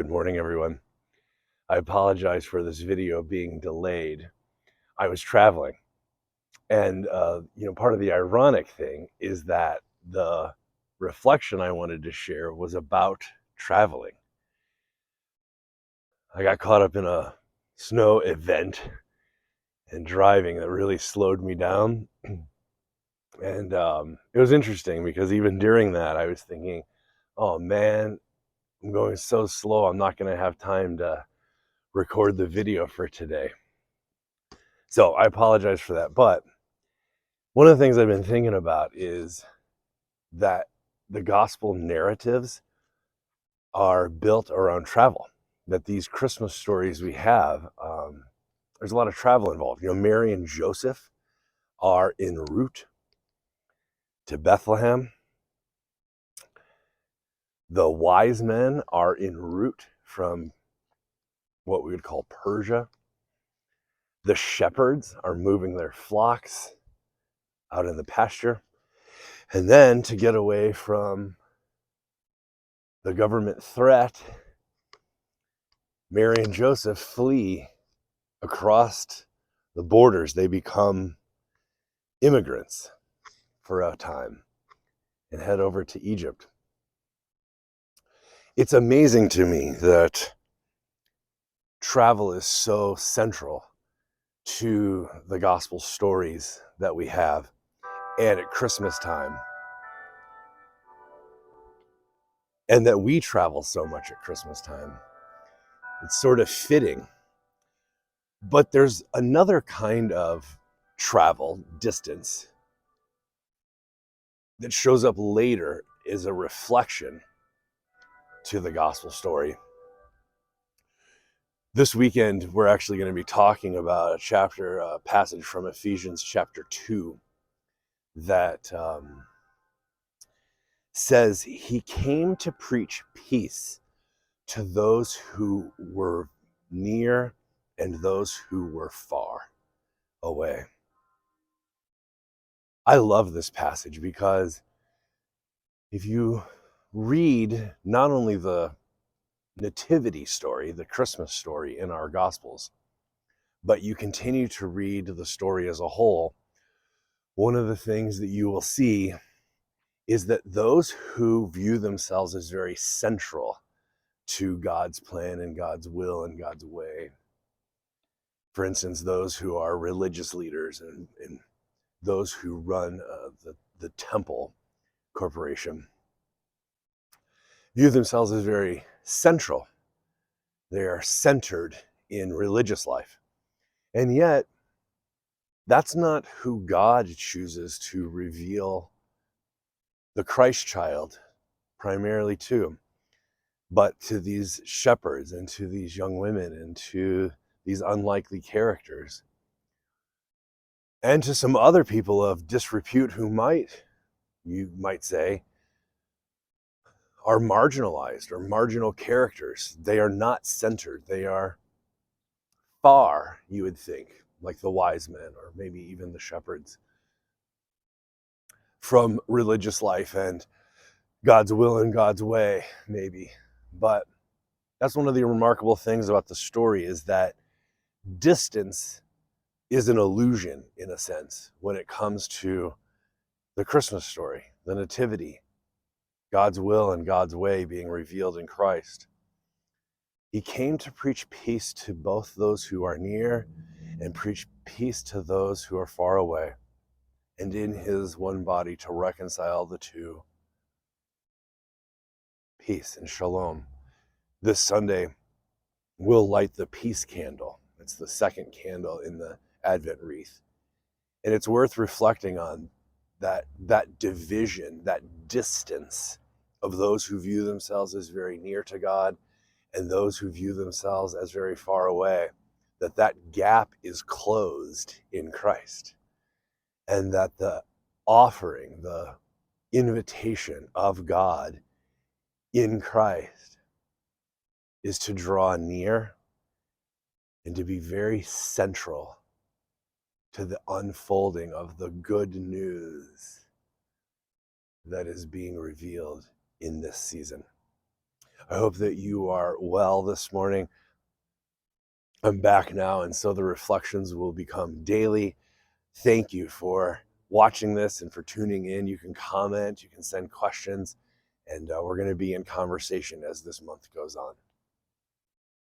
Good morning, everyone. I apologize for this video being delayed. I was traveling, and part of the ironic thing is that the reflection I wanted to share was about traveling. I got caught up in a snow event and driving that really slowed me down. And it was interesting because even during that, I was thinking, oh man, I'm going so slow, I'm not going to have time to record the video for today. So I apologize for that. But one of the things I've been thinking about is that the gospel narratives are built around travel. That these Christmas stories we have, there's a lot of travel involved. Mary and Joseph are en route to Bethlehem. The wise men are en route from what we would call Persia. The shepherds are moving their flocks out in the pasture. And then to get away from the government threat, Mary and Joseph flee across the borders. They become immigrants for a time and head over to Egypt. It's amazing to me that travel is so central to the gospel stories that we have. And at Christmas time, and that we travel so much at Christmas time. It's sort of fitting. But there's another kind of travel, distance, that shows up later as a reflection to the gospel story. This weekend, we're actually going to be talking about a passage from Ephesians chapter 2 that says he came to preach peace to those who were near and those who were far away. I love this passage because if you read not only the nativity story, the Christmas story in our Gospels, but you continue to read the story as a whole, one of the things that you will see is that those who view themselves as very central to God's plan and God's will and God's way, for instance, those who are religious leaders and those who run the temple corporation, view themselves as very central. They are centered in religious life. And yet, that's not who God chooses to reveal the Christ child primarily to, but to these shepherds and to these young women and to these unlikely characters. And to some other people of disrepute who you might say, are marginalized or marginal characters. They are not centered. They are far, you would think, like the wise men or maybe even the shepherds, from religious life and God's will and God's way, maybe. But that's one of the remarkable things about the story, is that distance is an illusion, in a sense, when it comes to the Christmas story, the nativity, God's will and God's way being revealed in Christ. He came to preach peace to both those who are near and preach peace to those who are far away, and in his one body to reconcile the two. Peace and shalom. This Sunday, we'll light the peace candle. It's the second candle in the Advent wreath. And it's worth reflecting on that division, that distance of those who view themselves as very near to God and those who view themselves as very far away, that gap is closed in Christ. And that the offering, the invitation of God in Christ is to draw near and to be very central to the unfolding of the good news that is being revealed in this season. I hope that you are well this morning. I'm back now, and so the reflections will become daily. Thank you for watching this and for tuning in. You can comment, you can send questions, and we're going to be in conversation as this month goes on.